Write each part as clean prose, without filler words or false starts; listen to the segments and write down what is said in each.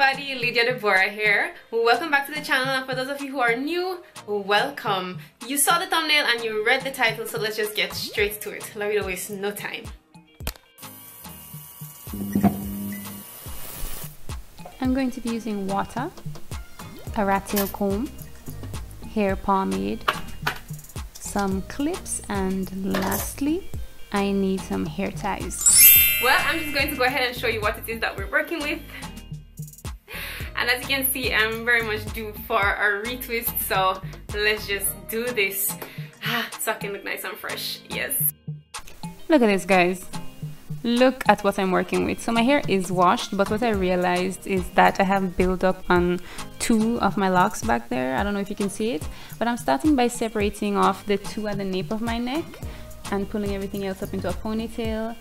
everybody, Lydia Deborah here. Welcome back to the channel, and for those of you who are new, welcome. You saw the thumbnail and you read the title, so let's just get straight to it. Let me don't waste no time. I'm going to be using water, a rat tail comb, hair pomade, some clips, and lastly, I need some hair ties. Well, I'm just going to go ahead and show you what it is that we're working with. And as you can see, I'm very much due for a retwist, so let's just do this so I can look nice and fresh. Yes. Look at this, guys. Look at what I'm working with. So my hair is washed, but what I realized is that I have build up on two of my locks back there. I don't know if you can see it, but I'm starting by separating off the two at the nape of my neck and pulling everything else up into a ponytail,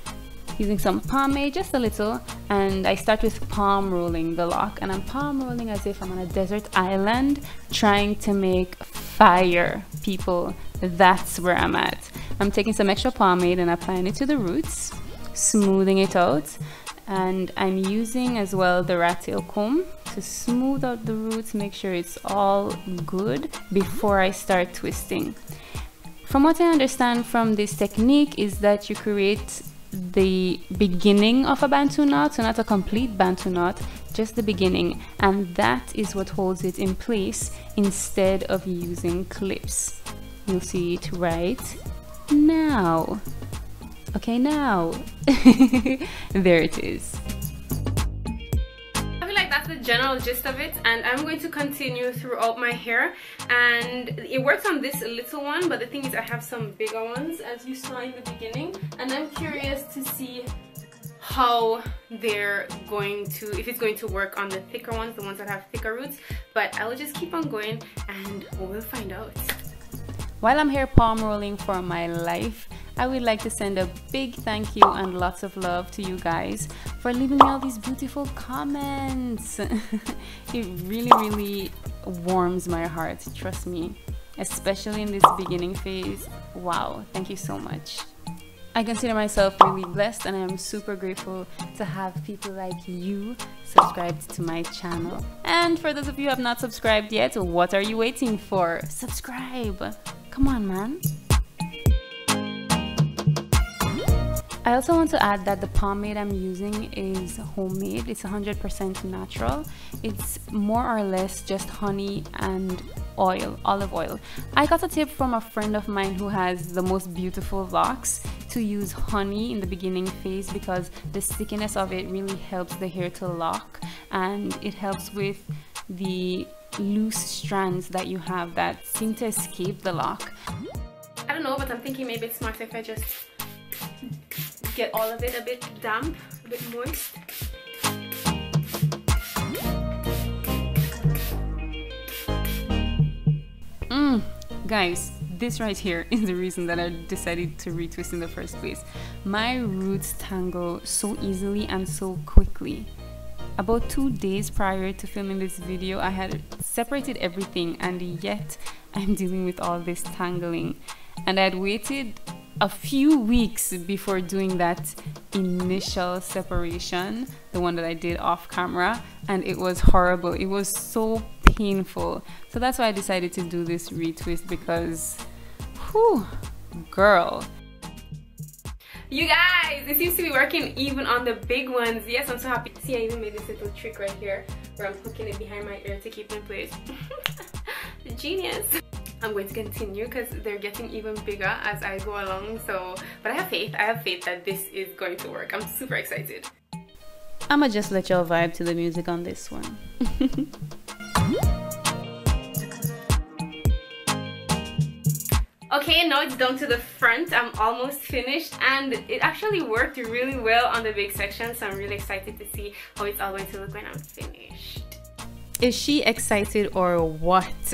using some pomade, just a little, and I start with palm rolling the lock, and I'm palm rolling as if I'm on a desert island trying to make fire, people. That's where I'm at. I'm taking some extra pomade and applying it to the roots, smoothing it out, and I'm using as well the rat tail comb to smooth out the roots, make sure it's all good before I start twisting. From what I understand from this technique is that you create the beginning of a bantu knot, so not a complete bantu knot, just the beginning, and that is what holds it in place instead of using clips. You'll see it right now. Okay, now there it is. I feel like that's the general gist of it, and I'm going to continue throughout my hair, and it works on this little one, but the thing is I have some bigger ones as you saw in the beginning, and I'm curious to see how they're going to, if it's going to work on the thicker ones, the ones that have thicker roots, but I will just keep on going and we'll find out. While I'm here palm rolling for my life, I would like to send a big thank you and lots of love to you guys for leaving me all these beautiful comments. It really warms my heart, trust me, especially in this beginning phase. Wow, thank you so much. I consider myself really blessed, and I am super grateful to have people like you subscribed to my channel. And for those of you who have not subscribed yet, what are you waiting for? Subscribe! Come on, man. I also want to add that the pomade I'm using is homemade. It's 100% natural. It's more or less just honey and oil, olive oil. I got a tip from a friend of mine who has the most beautiful locks to use honey in the beginning phase because the stickiness of it really helps the hair to lock, and it helps with the loose strands that you have that seem to escape the lock. I don't know, but I'm thinking maybe it's smart if I just get all of it a bit damp, a bit moist. Guys, this right here is the reason that I decided to retwist in the first place. My roots tangle so easily and so quickly. About 2 days prior to filming this video, I had separated everything, and yet I'm dealing with all this tangling. And I had waited a few weeks before doing that initial separation, the one that I did off camera, and it was horrible. It was so painful. So that's why I decided to do this retwist, because whew, girl. You guys, it seems to be working even on the big ones. Yes, I'm so happy. See, I even made this little trick right here where I'm hooking it behind my ear to keep it in place. Genius. I'm going to continue because they're getting even bigger as I go along, so, but I have faith that this is going to work. I'm super excited. I'ma just let y'all vibe to the music on this one. Okay, now it's down to the front. I'm almost finished, and it actually worked really well on the big section, so I'm really excited to see how it's all going to look when I'm finished. Is she excited or what?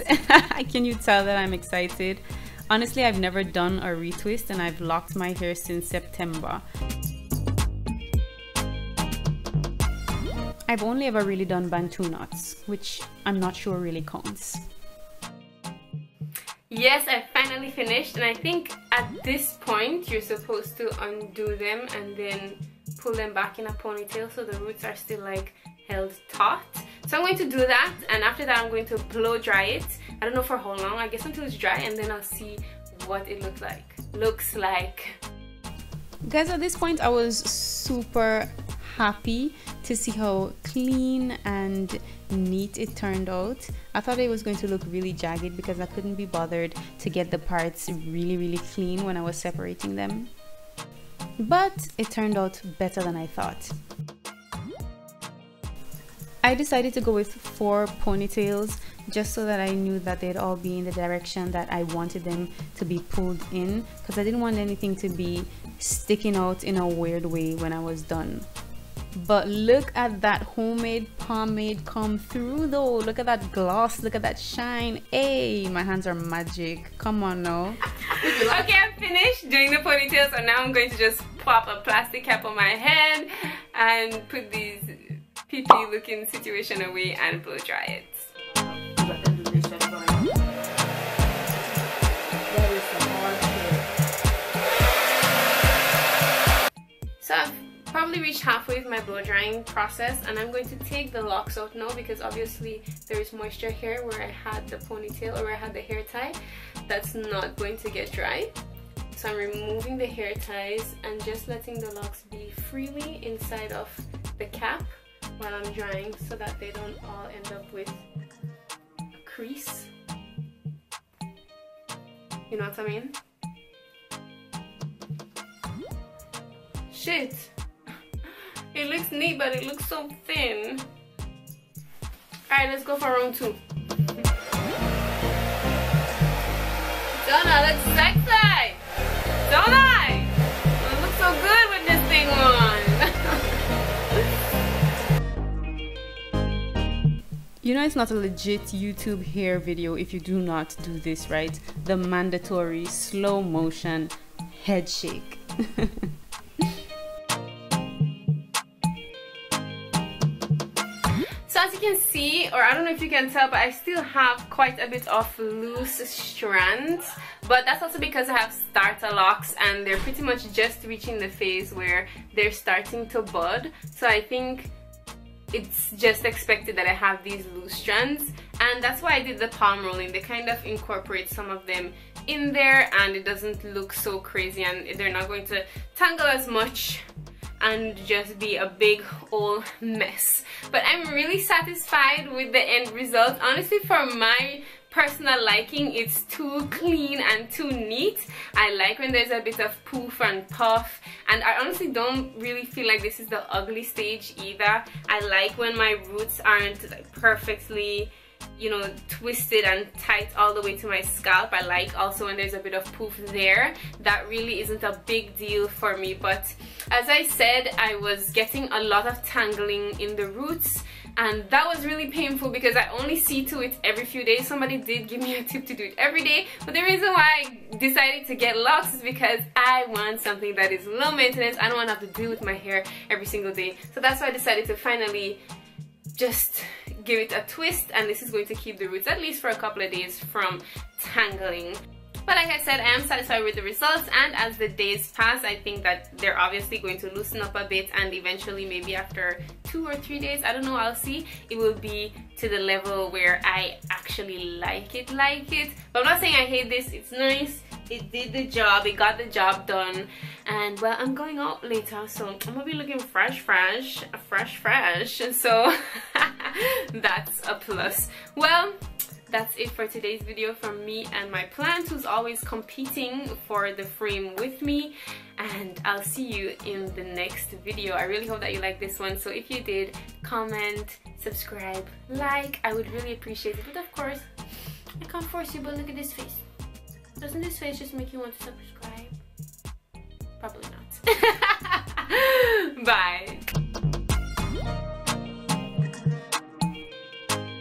Can you tell that I'm excited? Honestly, I've never done a retwist, and I've locked my hair since September. I've only ever really done bantu knots, which I'm not sure really counts. Yes, I finally finished, and I think at this point you're supposed to undo them and then pull them back in a ponytail so the roots are still like held taut. So I'm going to do that, and after that I'm going to blow dry it. I don't know for how long, I guess until it's dry, and then I'll see what it looks like. Guys, at this point I was super happy to see how clean and neat it turned out. I thought it was going to look really jagged because I couldn't be bothered to get the parts really clean when I was separating them. But it turned out better than I thought. I decided to go with 4 ponytails just so that I knew that they'd all be in the direction that I wanted them to be pulled in, because I didn't want anything to be sticking out in a weird way when I was done. But look at that homemade pomade come through though. Look at that gloss, look at that shine. Hey, my hands are magic. Come on now. Okay, I'm finished doing the ponytails, so now I'm going to just pop a plastic cap on my head and put these pee-pee looking situation away and blow dry it. So I've probably reached halfway with my blow drying process, and I'm going to take the locks out now because obviously there is moisture here where I had the ponytail or where I had the hair tie. That's not going to get dry. So I'm removing the hair ties and just letting the locks be freely inside of the cap while I'm drying so that they don't all end up with a crease. You know what I mean? Shit! It looks neat, but it looks so thin. Alright, let's go for round 2. Donna, looks sexy! Don't I? It looks so good with this thing on. You know it's not a legit YouTube hair video if you do not do this, right? The mandatory slow motion head shake. So as you can see, or I don't know if you can tell, but I still have quite a bit of loose strands. But that's also because I have starter locks and they're pretty much just reaching the phase where they're starting to bud. So I think it's just expected that I have these loose strands, and that's why I did the palm rolling. They kind of incorporate some of them in there and it doesn't look so crazy, and they're not going to tangle as much and just be a big old mess. But I'm really satisfied with the end result. Honestly, for my personal liking, it's too clean and too neat. I like when there's a bit of poof and puff, and I honestly don't really feel like this is the ugly stage either. I like when my roots aren't like perfectly, you know, twisted and tight all the way to my scalp. I like also when there's a bit of poof there. That really isn't a big deal for me, but as I said, I was getting a lot of tangling in the roots, and that was really painful because I only see to it every few days. Somebody did give me a tip to do it every day, but the reason why I decided to get locks is because I want something that is low maintenance. I don't want to have to deal with my hair every single day. So that's why I decided to finally just give it a twist, and this is going to keep the roots at least for a couple of days from tangling. But like I said, I am satisfied with the results, and as the days pass, I think that they're obviously going to loosen up a bit, and eventually maybe after 2 or 3 days, I don't know, I'll see, it will be to the level where I actually like it. But I'm not saying I hate this. It's nice, it did the job, it got the job done, and well, I'm going out later, so I'm gonna be looking fresh, so that's a plus. Well, that's it for today's video from me and my plant, who's always competing for the frame with me, and I'll see you in the next video. I really hope that you liked this one, so if you did, comment, subscribe, like, I would really appreciate it. But of course, I can't force you, but look at this face. Doesn't this face just make you want to subscribe?